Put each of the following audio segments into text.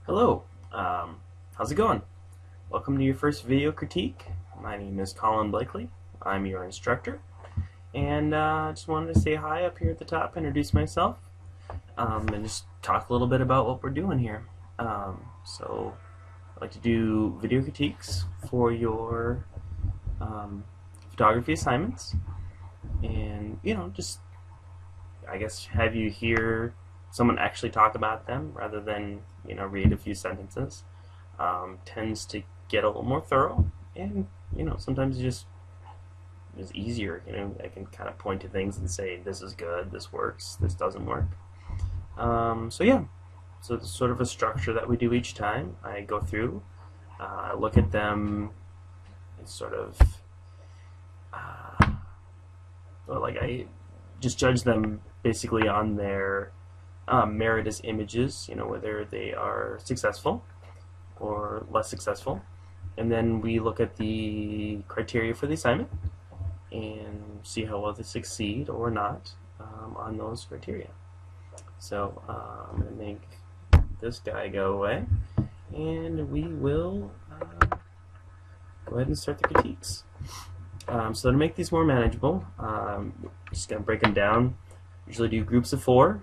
Hello, how's it going? Welcome to your first video critique. My name is Colin Blakely. I'm your instructor, and I just wanted to say hi up here at the top, introduce myself, and just talk a little bit about what we're doing here. So I like to do video critiques for your photography assignments, and just I guess have you hear someone actually talk about them rather than read a few sentences. Tends to get a little more thorough, and sometimes it just is easier. I can kind of point to things and say this is good, this works, this doesn't work. So yeah, so it's sort of a structure that we do each time. I go through, look at them, and sort of like I just judge them basically on their merit as images, whether they are successful or less successful. And then we look at the criteria for the assignment and see how well they succeed or not on those criteria. So I'm going to make this guy go away, and we will go ahead and start the critiques. So to make these more manageable, I'm just going to break them down. Usually do groups of 4.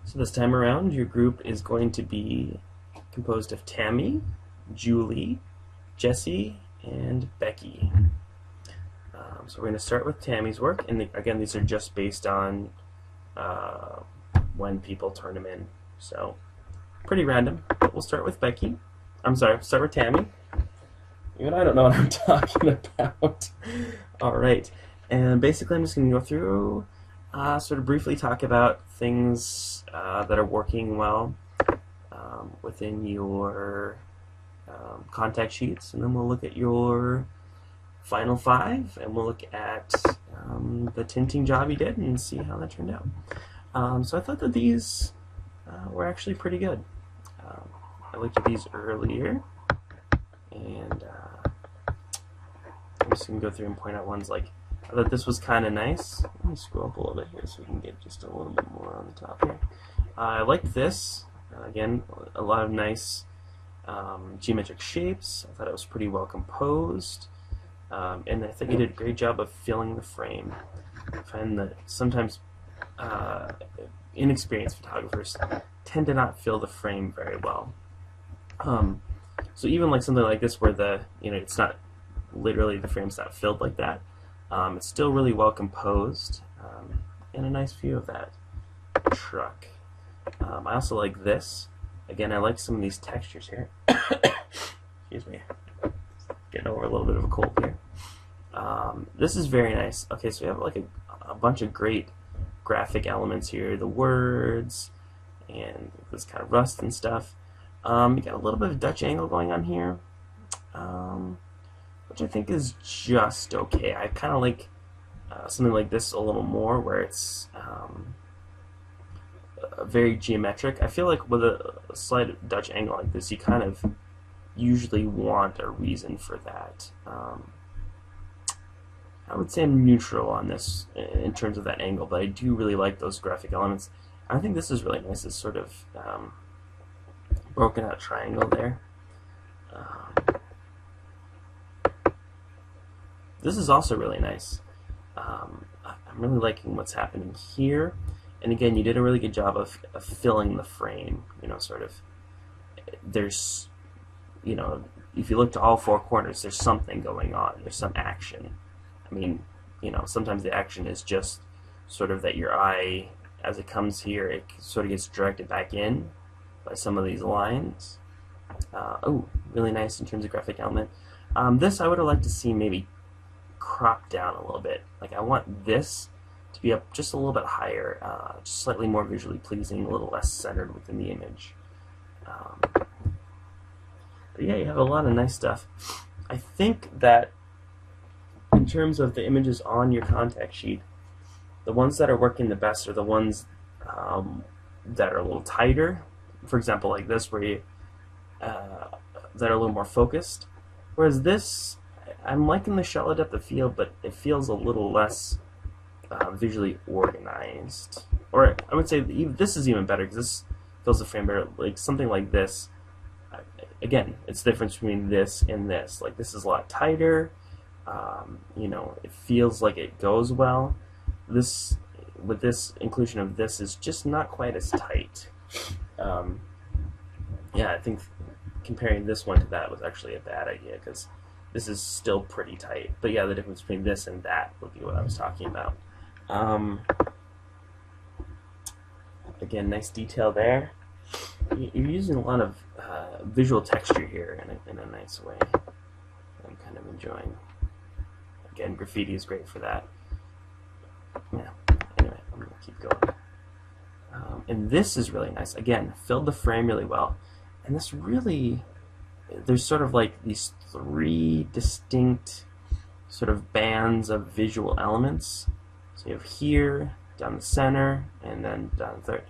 So this time around, your group is going to be composed of Tammy, Julie, Jessie, and Becky. So we're going to start with Tammy's work, and again, these are just based on when people turn them in. So pretty random. But we'll start with Becky. I'm sorry, start with Tammy. Even I don't know what I'm talking about. All right, and basically, I'm just going to go through. Sort of briefly talk about things that are working well within your contact sheets, and then we'll look at your final 5, and we'll look at the tinting job you did and see how that turned out. So I thought that these were actually pretty good. I looked at these earlier, and I'm just going to go through and point out ones like I thought this was kind of nice. Let me scroll up a little bit here so we can get just a little bit more on the top here. I liked this. Again, a lot of nice geometric shapes. I thought it was pretty well composed. And I think you did a great job of filling the frame. I find that sometimes inexperienced photographers tend to not fill the frame very well. So even like something like this where it's not literally the frame's not filled like that. It's still really well composed, and a nice view of that truck. I also like this. Again, I like some of these textures here. Excuse me. Getting over a little bit of a cold here. This is very nice. Okay, so we have like a bunch of great graphic elements here. The words, and this kind of rust and stuff. You got a little bit of Dutch angle going on here. Which I think is just okay. I kind of like something like this a little more, where it's very geometric. I feel like with a slight Dutch angle like this, you kind of usually want a reason for that. I would say I'm neutral on this in terms of that angle, but I do really like those graphic elements. I think this is really nice. This sort of broken out triangle there. This is also really nice. I'm really liking what's happening here. And again, you did a really good job of filling the frame. Sort of, there's, if you look to all 4 corners, there's something going on. There's some action. I mean, sometimes the action is just sort of that your eye, as it comes here, it sort of gets directed back in by some of these lines. Oh, really nice in terms of graphic element. This I would have liked to see maybe cropped down a little bit. Like I want this to be up just a little bit higher, just slightly more visually pleasing, a little less centered within the image. But yeah, you have a lot of nice stuff. I think that in terms of the images on your contact sheet, the ones that are working the best are the ones that are a little tighter. For example, like this, where you that are a little more focused. Whereas this, I'm liking the shallow depth of field, but it feels a little less visually organized. Or I would say this is even better, because this fills the frame better. Like something like this, again, it's the difference between this and this. Like this is a lot tighter. You know, it feels like it goes well. This, with this inclusion of this, is just not quite as tight. Yeah, I think comparing this one to that was actually a bad idea because this is still pretty tight. But yeah, the difference between this and that would be what I was talking about. Again, nice detail there. You're using a lot of visual texture here in a nice way. I'm kind of enjoying. Again, graffiti is great for that. Yeah. Anyway, I'm gonna keep going. And this is really nice. Again, filled the frame really well. And this really, there's sort of like these three distinct sort of bands of visual elements. So you have here, down the center, and then down the third.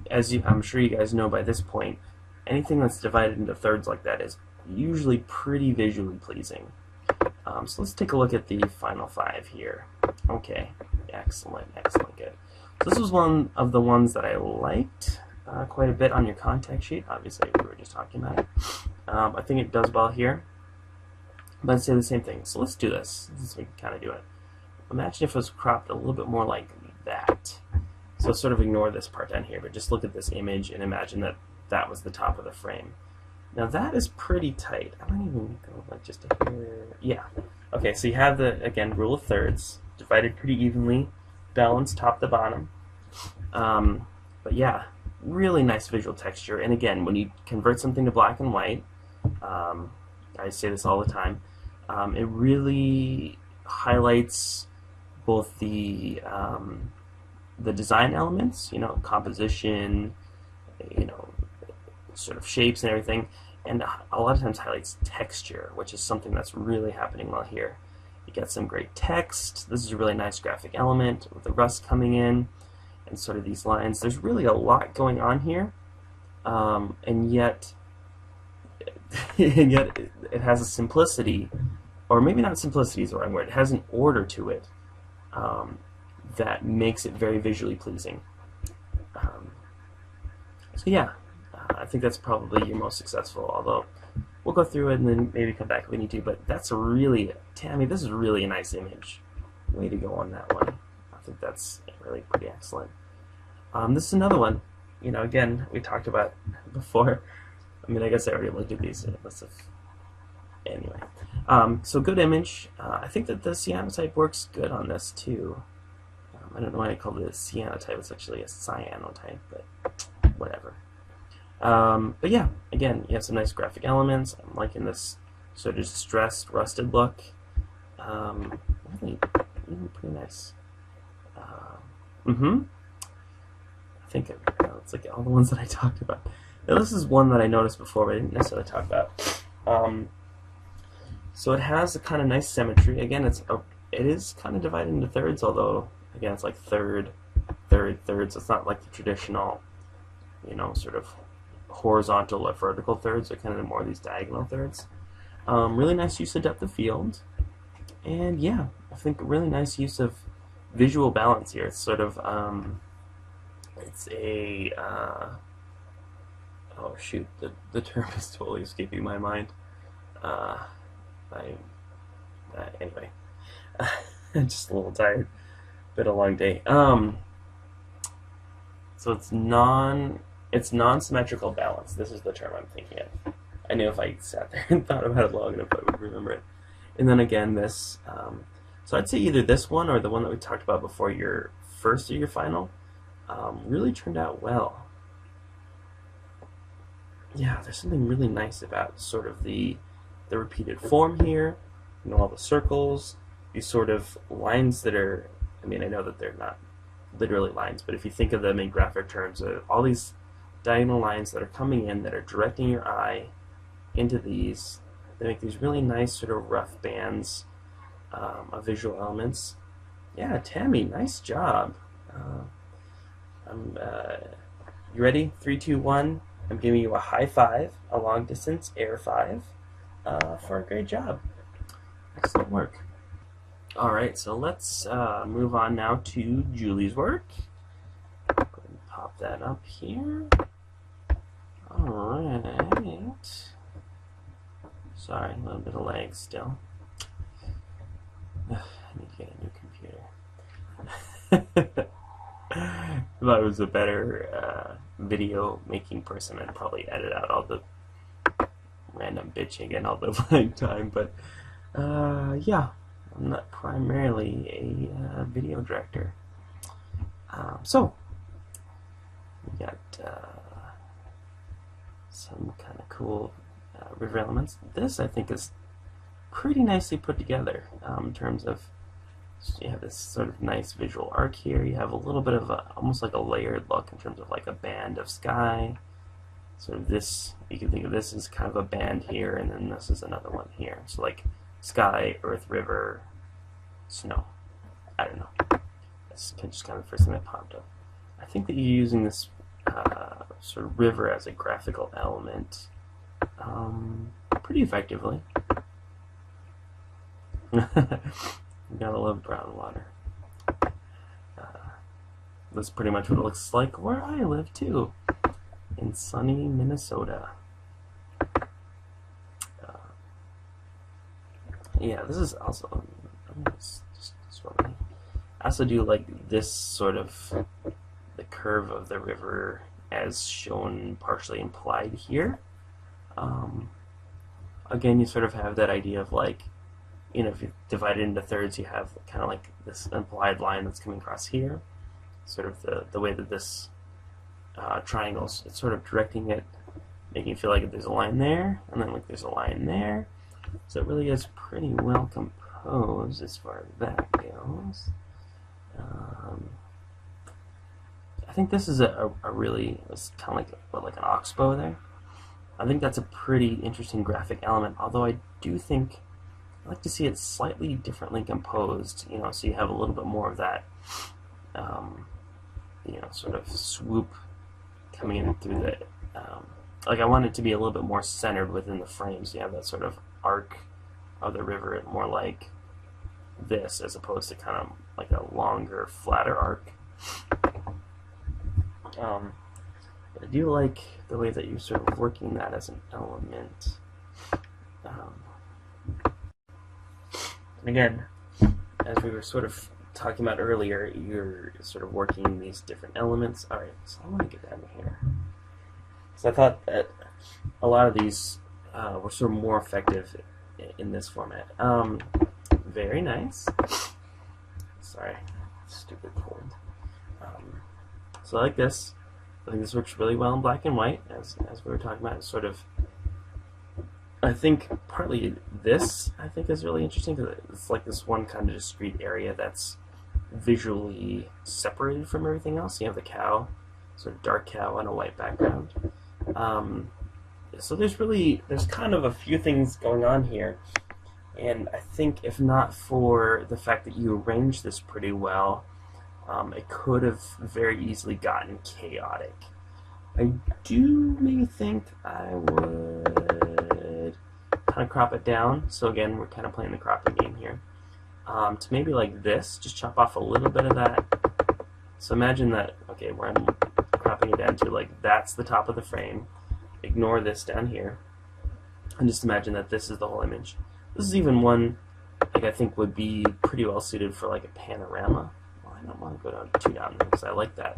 As I'm sure you guys know by this point, anything that's divided into thirds like that is usually pretty visually pleasing. So let's take a look at the final five here. Okay, excellent, excellent, good. So this was one of the ones that I liked quite a bit on your contact sheet. Obviously, we were just talking about it. I think it does well here. But I'd say the same thing. So let's do this. So we can kind of do it. Imagine if it was cropped a little bit more like that. So sort of ignore this part down here, but just look at this image and imagine that that was the top of the frame. Now that is pretty tight. I might even go like just to here. Yeah. Okay, so you have the, again, rule of thirds, divided pretty evenly, balanced top to bottom. But yeah, really nice visual texture. And again, when you convert something to black and white, I say this all the time, it really highlights both the design elements, you know, composition, you know, sort of shapes and everything, and a lot of times highlights texture, which is something that's really happening well here. You get some great text. This is a really nice graphic element with the rust coming in and sort of these lines. There's really a lot going on here, and yet it has a simplicity, or maybe not simplicity is the wrong word. It has an order to it that makes it very visually pleasing. So yeah, I think that's probably your most successful, although we'll go through it and then maybe come back if we need to, but that's a really, Tammy, this is really a nice image. Way to go on that one. I think that's really pretty excellent. This is another one, you know, again, we talked about before. I mean, I guess I already looked at these. Anyway, so good image. I think that the cyanotype works good on this too. I don't know why I called it a cyanotype. It's actually a cyanotype, but whatever. But yeah, again, you have some nice graphic elements. I'm liking this sort of distressed, rusted look. Really pretty nice. I think it's like all the ones that I talked about. Now, this is one that I noticed before, but I didn't necessarily talk about. So it has a kind of nice symmetry. Again, it is kind of divided into thirds, although again, it's like third, thirds. It's not like the traditional, you know, sort of horizontal or vertical thirds. They're kind of more of these diagonal thirds. Really nice use of depth of field, and yeah, I think a really nice use of visual balance here. It's sort of it's a oh shoot, the term is totally escaping my mind. Anyway, I'm just a little tired. Been a long day. So it's non-symmetrical balance. This is the term I'm thinking of. I knew if I sat there and thought about it long enough, I would remember it. And then again, this. So I'd say either this one or the one that we talked about before your first or your final really turned out well. Yeah, there's something really nice about sort of the repeated form here. You know, all the circles, these sort of lines that are. I mean, I know that they're not literally lines, but if you think of them in graphic terms, all these diagonal lines that are coming in that are directing your eye into these, they make these really nice sort of rough bands of visual elements. Yeah, Tammy, nice job. You ready? 3, 2, 1. I'm giving you a high five, a long distance air five, for a great job. Excellent work. Alright, so let's move on now to Julie's work. Go ahead and pop that up here. Alright. Sorry, a little bit of lag still. I need to get a new computer. If I was a better video making person, I'd probably edit out all the random bitching and all the lag time, but yeah, I'm not primarily a video director. So, we got some kind of cool river elements. This, I think, is pretty nicely put together in terms of, you have this sort of nice visual arc here. You have a little bit of almost like a layered look in terms of like a band of sky. Sort of this, you can think of this as kind of a band here, and then this is another one here. So like sky, earth, river, snow. I don't know. That's just kind of the first thing that popped up. I think that you're using this sort of river as a graphical element pretty effectively. Gotta love brown water. That's pretty much what it looks like where I live too, in sunny Minnesota. Yeah, this is also. I also do like this sort of the curve of the river as shown partially implied here. Again, you sort of have that idea of like, you know, if you divide it into thirds, you have kind of like this implied line that's coming across here. Sort of the way that this triangles, it's sort of directing it, making it feel like there's a line there, and then like there's a line there. So it really is pretty well composed as far as that goes. I think this is a really, it's kind of like an oxbow there. I think that's a pretty interesting graphic element, although I do think I like to see it slightly differently composed, you know, so you have a little bit more of that, you know, sort of swoop coming in through the, like I want it to be a little bit more centered within the frame, so you have that sort of arc of the river, more like this, as opposed to kind of like a longer, flatter arc. But I do like the way that you're sort of working that as an element. And again, as we were sort of talking about earlier, you're sort of working these different elements. Alright, so I want to get down here. So I thought that a lot of these were sort of more effective in this format. Very nice. Sorry, stupid cold. So I like this. I think this works really well in black and white, as we were talking about. It's sort of, I think partly this, I think, is really interesting because it's like this one kind of discrete area that's visually separated from everything else. You have the cow, sort of dark cow on a white background. So there's kind of a few things going on here. And I think if not for the fact that you arranged this pretty well, it could have very easily gotten chaotic. I do maybe think I would kind of crop it down. So again, we're kind of playing the cropping game here. To maybe like this, just chop off a little bit of that. So imagine that, okay, where I'm cropping it down to, like that's the top of the frame. Ignore this down here. And just imagine that this is the whole image. This is even one, like I think would be pretty well suited for like a panorama. Well, I don't want to go down too down there because I like that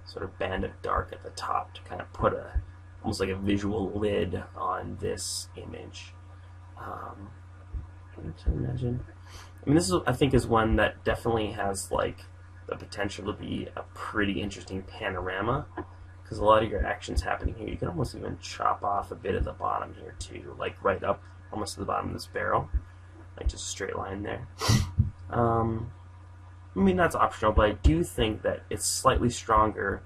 sort of band of dark at the top to kind of put a, almost like a visual lid on this image. I'm trying to imagine. I mean, this is, I think, is one that definitely has like the potential to be a pretty interesting panorama because a lot of your action's happening here. You can almost even chop off a bit of the bottom here too, like right up almost to the bottom of this barrel, like just a straight line there. I mean, that's optional, but I do think that it's slightly stronger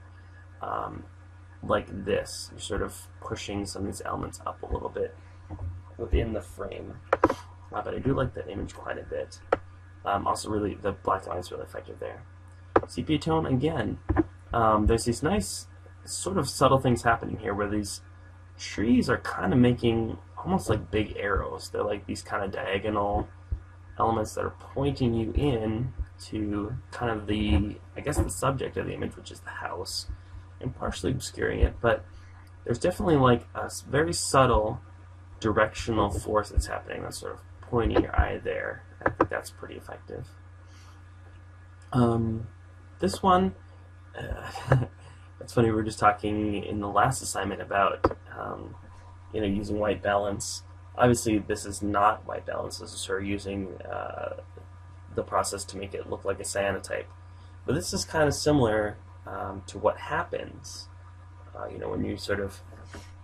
like this. You're sort of pushing some of these elements up a little bit within the frame. But I do like that image quite a bit. Also, really, the black line is really effective there. Sepia tone, again, there's these nice sort of subtle things happening here where these trees are kind of making almost like big arrows. They're like these kind of diagonal elements that are pointing you in to kind of the, I guess, the subject of the image, which is the house. and partially obscuring it, but there's definitely like a very subtle directional force that's happening that's sort of pointing your eye there. I think that's pretty effective. This one, it's funny, we were just talking in the last assignment about using white balance. Obviously, this is not white balance. This is sort of using the process to make it look like a cyanotype. But this is kind of similar to what happens, when you're sort of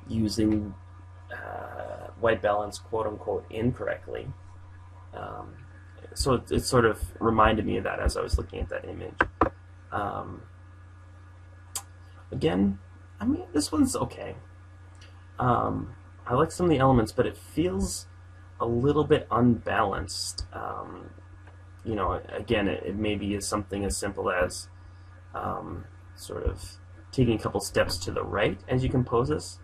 using white balance, quote unquote, incorrectly. So it sort of reminded me of that as I was looking at that image. Again, I mean, this one's okay. I like some of the elements, but it feels a little bit unbalanced. Again, it maybe is something as simple as sort of taking a couple steps to the right as you compose this.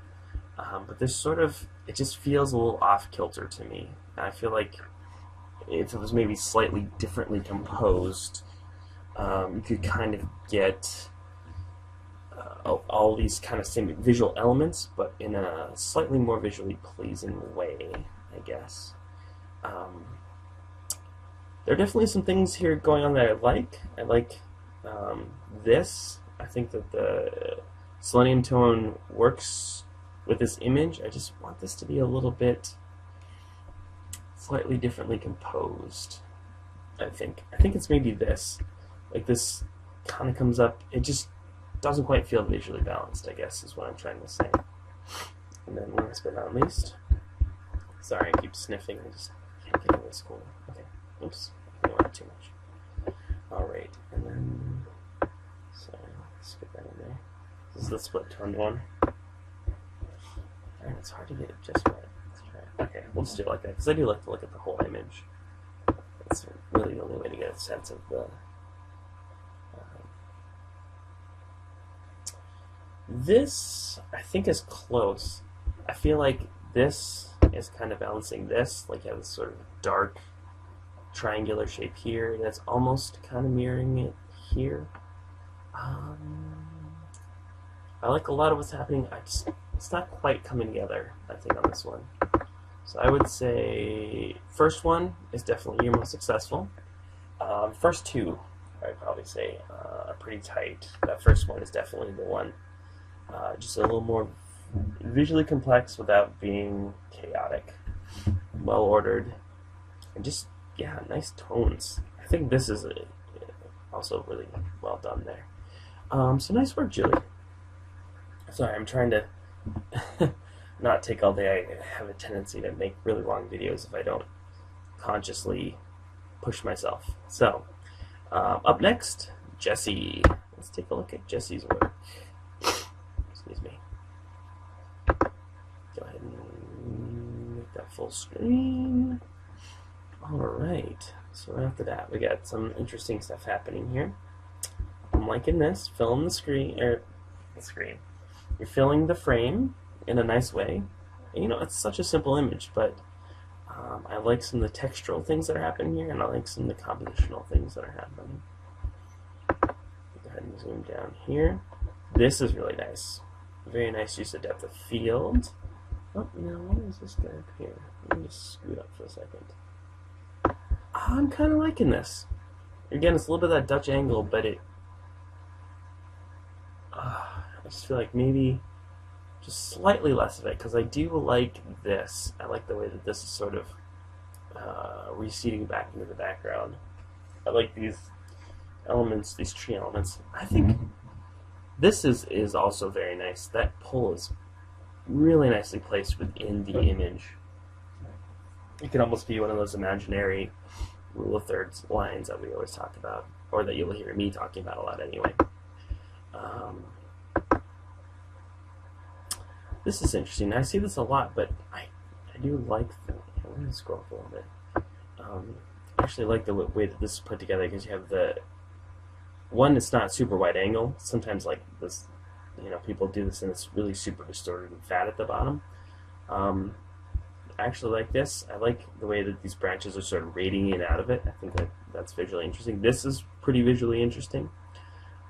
But there's sort of, it just feels a little off-kilter to me. I feel like if it was maybe slightly differently composed, you could kind of get all these kind of same visual elements, but in a slightly more visually pleasing way, I guess. There are definitely some things here going on that I like. I like this. I think that the selenium tone works with this image. I just want this to be a little bit slightly differently composed, I think. I think it's maybe this. Like this kind of comes up, it just doesn't quite feel visually balanced, I guess, is what I'm trying to say. And then last but not least, sorry, I keep sniffing, I just can't get into this corner. Okay, oops, I don't want too much. Alright, and then, sorry, let's get that in there. This is the split toned one. Alright, it's hard to get it just right. Let's try it. Okay, we'll just do it like that, because I do like to look at the whole image. That's really the only way to get a sense of the this, I think, is close. I feel like this is kind of balancing this, like you have this sort of dark triangular shape here that's almost kind of mirroring it here. I like a lot of what's happening. It's not quite coming together, I think, on this one. So I would say first one is definitely your most successful. First two, I'd probably say, are pretty tight. That first one is definitely the one. Just a little more visually complex without being chaotic, well ordered, and just, yeah, nice tones. I think this is also really well done there. So nice work, Julie. Sorry, I'm trying to not take all day. I have a tendency to make really long videos if I don't consciously push myself. So, up next, Jesse. Let's take a look at Jesse's work. Excuse me. Go ahead and make that full screen. Alright, so right after that, we got some interesting stuff happening here. I'm liking this. Filling the screen, You're filling the frame in a nice way. And, it's such a simple image, but I like some of the textural things that are happening here, and I like some of the compositional things that are happening. Go ahead and zoom down here. This is really nice. Very nice use of depth of field. Oh, now what is this guy up here? Let me just scoot up for a second. I'm kind of liking this. Again, it's a little bit of that Dutch angle, but I just feel like maybe just slightly less of it, because I do like this. I like the way that this is sort of receding back into the background. I like these elements, these tree elements. I think this is also very nice. That pull is really nicely placed within the image. It can almost be one of those imaginary rule of thirds lines that we always talk about, or that you'll hear me talking about a lot anyway. This is interesting. I see this a lot, but I do like the... Let me scroll up a little bit. I actually like the way that this is put together, because you have the... One, it's not super wide angle. Sometimes, like this, people do this and it's really super distorted and fat at the bottom. I actually like this. I like the way that these branches are sort of radiating out of it. I think that's visually interesting. This is pretty visually interesting.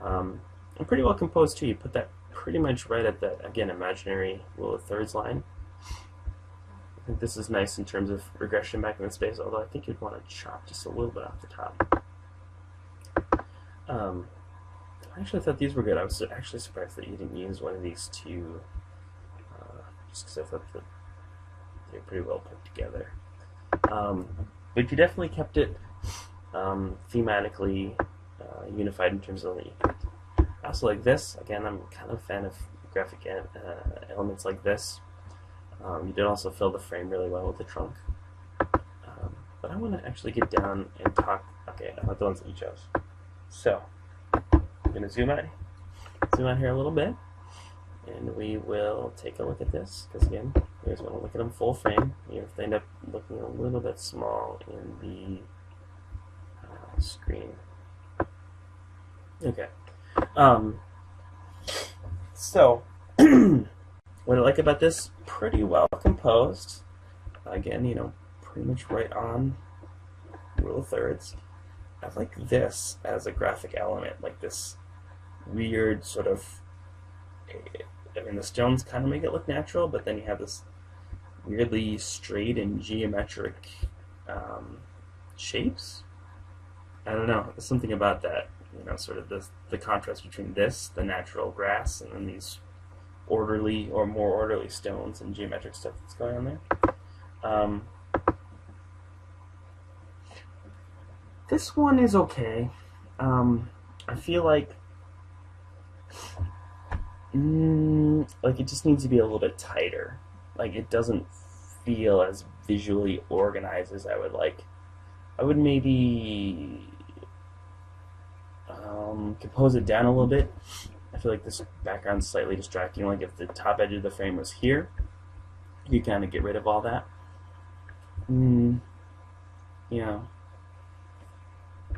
And pretty well composed too. You put that pretty much right at that, again, imaginary rule of thirds line. I think this is nice in terms of regression back in the space, although I think you'd want to chop just a little bit off the top. I actually thought these were good. I was actually surprised that you didn't use one of these two, just because I thought that they're pretty well put together. But you definitely kept it thematically unified in terms of what you picked. I also like this. Again, I'm kind of a fan of graphic elements like this. You did also fill the frame really well with the trunk. But I want to actually get down and talk about the ones that you chose. So, I'm going to zoom out here a little bit, and we will take a look at this, because again, you guys want to look at them full frame. If they end up looking a little bit small in the screen. Okay. So, what I like about this, pretty well composed. Again, pretty much right on rule of thirds. I like this as a graphic element, like this weird sort of, the stones kind of make it look natural, but then you have this weirdly straight and geometric shapes. I don't know, there's something about that, sort of the contrast between this, the natural grass, and then these orderly or more orderly stones and geometric stuff that's going on there. This one is okay. I feel like it just needs to be a little bit tighter. Like, it doesn't feel as visually organized as I would like. I would maybe compose it down a little bit. I feel like this background's slightly distracting. Like, if the top edge of the frame was here, you kind of get rid of all that.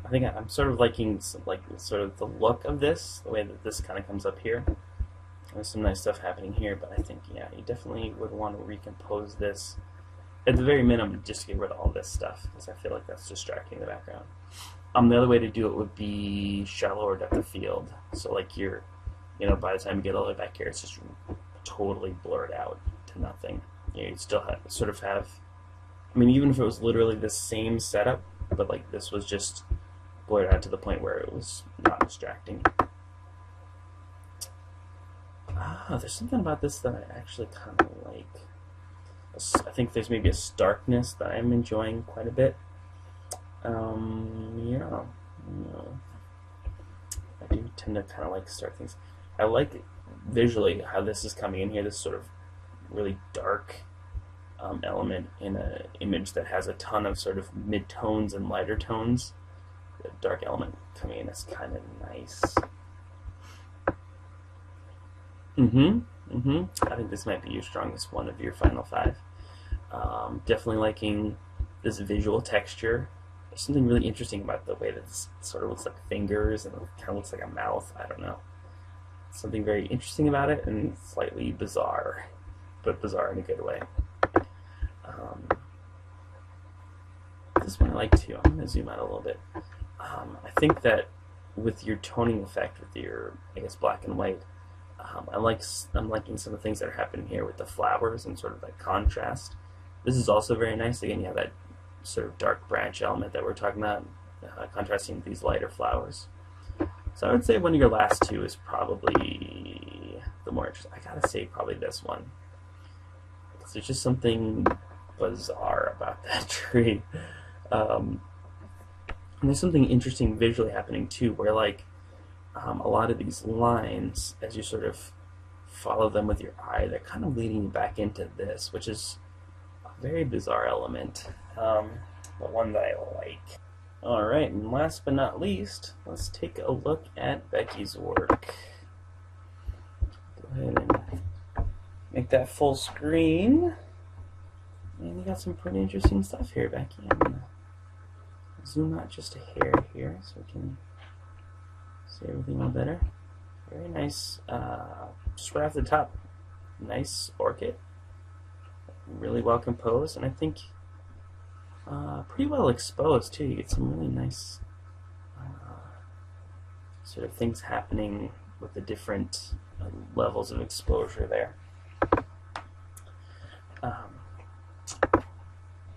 I think I'm sort of liking sort of the look of this, the way that this kind of comes up here. There's some nice stuff happening here, but I think, you definitely would want to recompose this at the very minimum, just to get rid of all this stuff, because I feel like that's distracting the background. The other way to do it would be shallower depth of field. So like by the time you get all the way back here, it's just totally blurred out to nothing. You'd still have, even if it was literally the same setup, but like this was just blurred out to the point where it was not distracting. There's something about this that I actually kind of like. I think there's maybe a starkness that I'm enjoying quite a bit. I do tend to kind of like stark things. I like visually how this is coming in here, this sort of really dark element in an image that has a ton of sort of mid-tones and lighter tones. The dark element coming in is kind of nice. I think this might be your strongest one of your final five. Definitely liking this visual texture. There's something really interesting about the way that this sort of looks like fingers and it kind of looks like a mouth. I don't know. Something very interesting about it and slightly bizarre, but bizarre in a good way. This one I like too. I'm going to zoom out a little bit. I think that with your toning effect, with your, black and white, I'm liking some of the things that are happening here with the flowers and sort of that contrast. This is also very nice. Again, you have that sort of dark branch element that we're talking about, contrasting with these lighter flowers. So I would say one of your last two is probably the more interesting. I gotta say probably this one, because there's just something bizarre about that tree. And there's something interesting visually happening too, where a lot of these lines, as you sort of follow them with your eye, they're kind of leading you back into this, which is a very bizarre element, but one that I like. Alright, and last but not least, let's take a look at Becky's work. Go ahead and make that full screen. And you got some pretty interesting stuff here, Becky. I'm going to zoom out just a hair here so we can see everything a little better. Very nice, just right off the top, nice orchid. Really well composed, and I think pretty well exposed too. You get some really nice sort of things happening with the different levels of exposure there.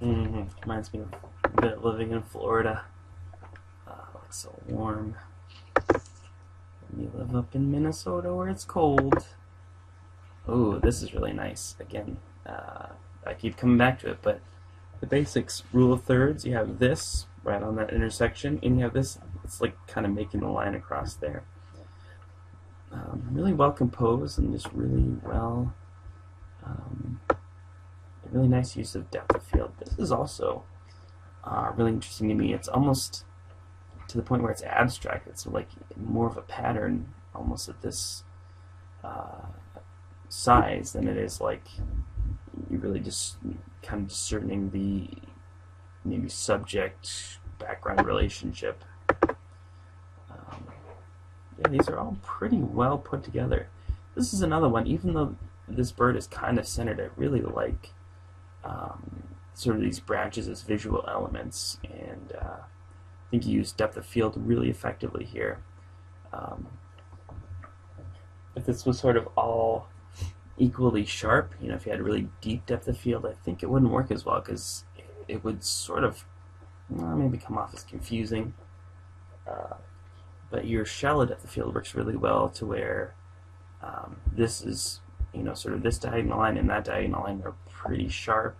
Reminds me of a bit of living in Florida. It's so warm. And you live up in Minnesota where it's cold. Oh, this is really nice. Again, I keep coming back to it, but the basics, rule of thirds, you have this right on that intersection, and you have this, it's like kind of making the line across there. Really well composed and just really well, a really nice use of depth of field. This is also really interesting to me. It's almost to the point where it's abstract. It's like more of a pattern almost at this size than it is like you really just kind of discerning the maybe subject background relationship. Yeah, these are all pretty well put together. This is another one, even though this bird is kind of centered, I really like sort of these branches as visual elements, and I think you use depth of field really effectively here. If this was sort of all equally sharp, you know, if you had really deep depth of field, I think it wouldn't work as well, because it would sort of maybe come off as confusing. But your shallow depth of field works really well to where this is, you know, sort of this diagonal line and that diagonal line are pretty sharp.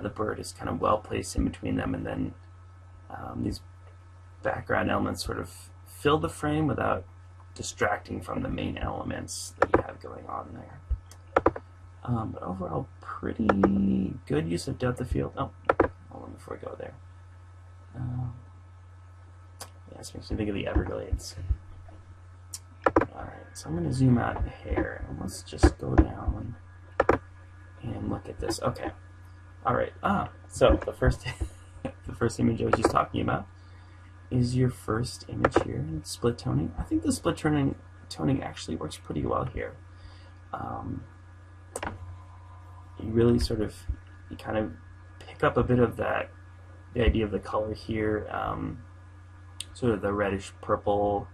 The bird is kind of well placed in between them, and then these background elements sort of fill the frame without distracting from the main elements that you have going on there. But overall, pretty good use of depth of field. Oh, hold on before we go there. Yeah, this makes me think of the Everglades. Alright, so I'm going to zoom out here, and let's just go down and look at this. Okay. Alright, so the first the first image I was just talking about is your first image here, split toning. I think the split toning actually works pretty well here. You really sort of, you kind of pick up a bit of that, the idea of the color here, sort of the reddish purple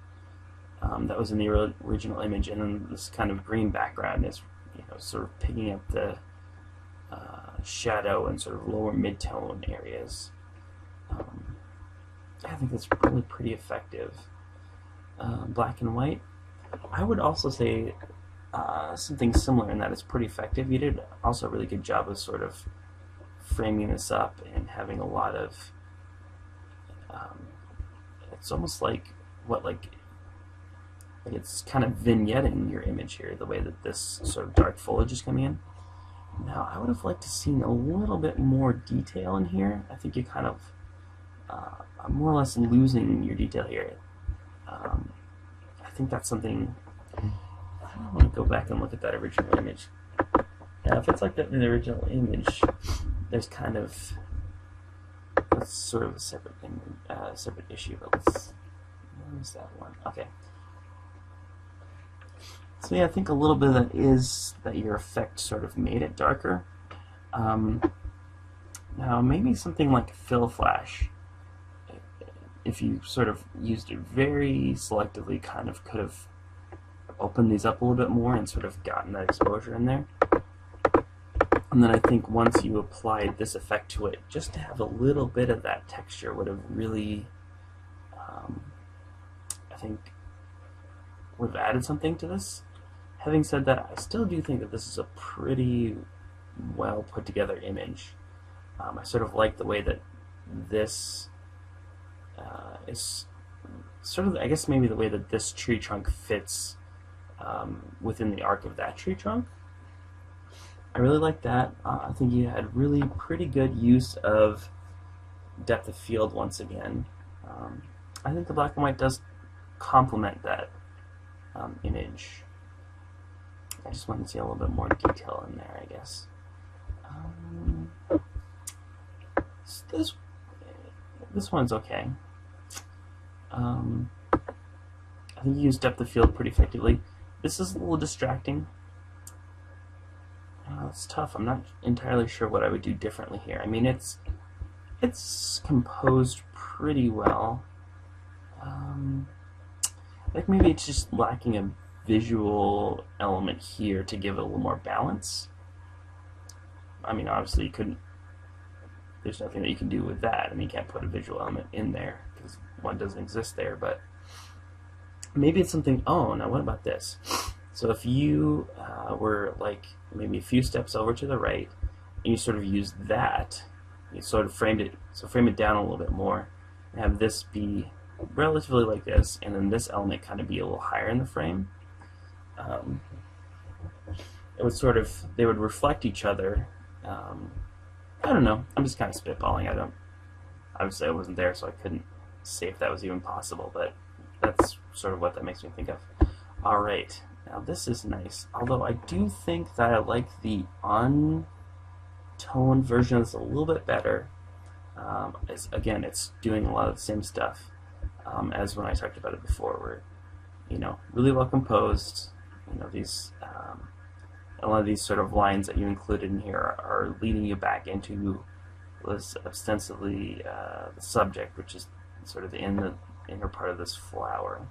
that was in the original image, and then this kind of green background is, you know, sort of picking up the shadow and sort of lower mid-tone areas. I think that's really pretty effective. Black and white, I would also say something similar in that it's pretty effective. You did also a really good job of sort of framing this up and having a lot of it's almost like it's kind of vignetting your image here, the way that this sort of dark foliage is coming in. Now, I would have liked to see a little bit more detail in here. I think you kind of more or less losing your detail here. I think that's something. I want to go back and look at that original image. Now, if it's like that in the original image, there's kind of, that's sort of a separate separate issue. But where's that one? Okay. So yeah, I think a little bit of that is that your effect sort of made it darker. Now, maybe something like fill flash, if you sort of used it very selectively, kind of could have opened these up a little bit more and sort of gotten that exposure in there. And then I think once you applied this effect to it, just to have a little bit of that texture would have really, I think, would have added something to this. Having said that, I still do think that this is a pretty well put together image. I sort of like the way that this is sort of, I guess maybe the way that this tree trunk fits within the arc of that tree trunk. I really like that. I think you had really pretty good use of depth of field once again. I think the black and white does complement that image. I just wanted to see a little bit more detail in there, I guess. So this one's okay. I think you use depth of field pretty effectively. This is a little distracting. It's tough. I'm not entirely sure what I would do differently here. I mean, it's composed pretty well. like maybe it's just lacking a visual element here to give it a little more balance. I mean, obviously you couldn't, there's nothing that you can do with that. I mean, you can't put a visual element in there because one doesn't exist there, but maybe it's something, oh, now what about this? So if you were like maybe a few steps over to the right, and you sort of use that, you sort of framed it, so frame it down a little bit more, and have this be relatively like this, and then this element kind of be a little higher in the frame. It would sort of, they would reflect each other. I don't know, I'm just kind of spitballing. Obviously I wasn't there, so I couldn't say if that was even possible, but that's sort of what that makes me think of. Alright, now this is nice, although I do think that I like the untoned version of this a little bit better. Again, it's doing a lot of the same stuff as when I talked about it before, where, you know, really well composed, you know, these a lot of these sort of lines that you included in here are leading you back into this ostensibly the subject, which is sort of in the inner part of this flower.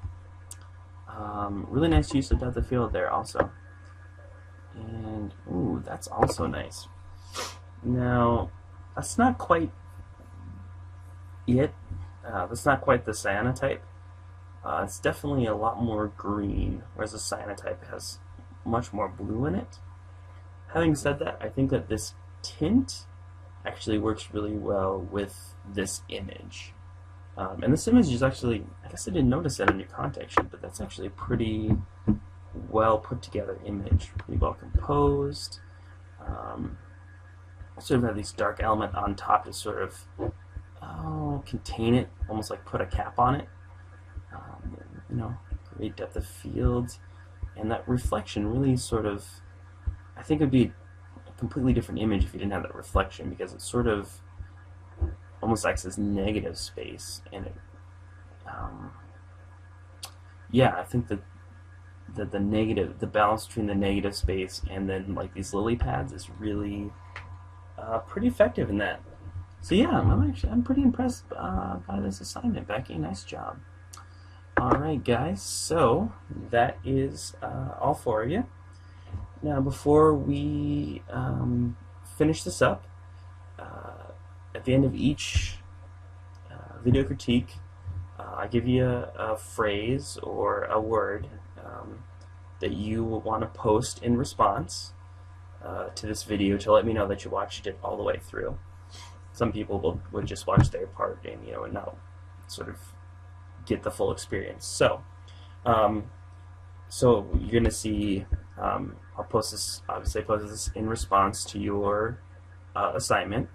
Really nice use of depth of field there also. And, ooh, that's also nice. Now, that's not quite it. That's not quite the cyanotype. It's definitely a lot more green, whereas the cyanotype has much more blue in it. Having said that, I think that this tint actually works really well with this image. And this image is actually, I guess I didn't notice that in your context sheet, but that's actually a pretty well put together image, pretty well composed. Sort of have these dark element on top to sort of contain it, almost like put a cap on it. You know, great depth of field, and that reflection really sort of, I think it would be a completely different image if you didn't have that reflection, because it sort of almost acts as negative space, and it, yeah, I think that the balance between the negative space and then like these lily pads is really pretty effective in that. So yeah, I'm pretty impressed by this assignment, Becky. Nice job. All right, guys. So that is all for you. Now, before we finish this up, at the end of each video critique, I give you a phrase or a word that you will want to post in response to this video to let me know that you watched it all the way through. Some people would just watch their part and, you know, and not sort of get the full experience. So, so you're gonna see. I'll post this. Obviously, I post this in response to your assignment.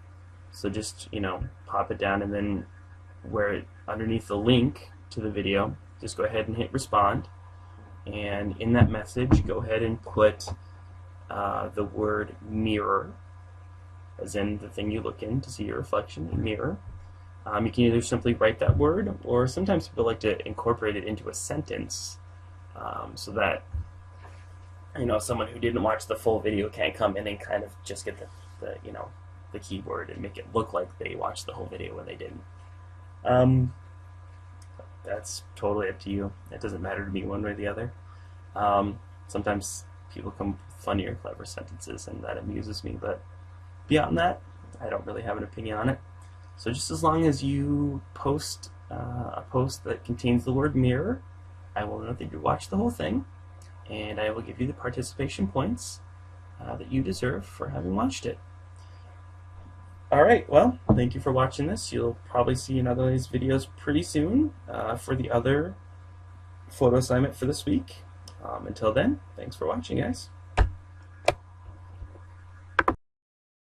So just, you know, pop it down, and then underneath the link to the video, just go ahead and hit respond. And in that message, go ahead and put the word mirror, as in the thing you look in to see your reflection, mirror. You can either simply write that word, or sometimes people like to incorporate it into a sentence, so that, you know, someone who didn't watch the full video can come in and kind of just get the you know, the keyword and make it look like they watched the whole video when they didn't. That's totally up to you. It doesn't matter to me one way or the other. Sometimes people come with funny or clever sentences, and that amuses me, but beyond that, I don't really have an opinion on it. So just as long as you post a post that contains the word mirror, I will know that you watched the whole thing, and I will give you the participation points that you deserve for having watched it. Alright, well, thank you for watching this. You'll probably see another of these videos pretty soon for the other photo assignment for this week. Until then, thanks for watching, guys.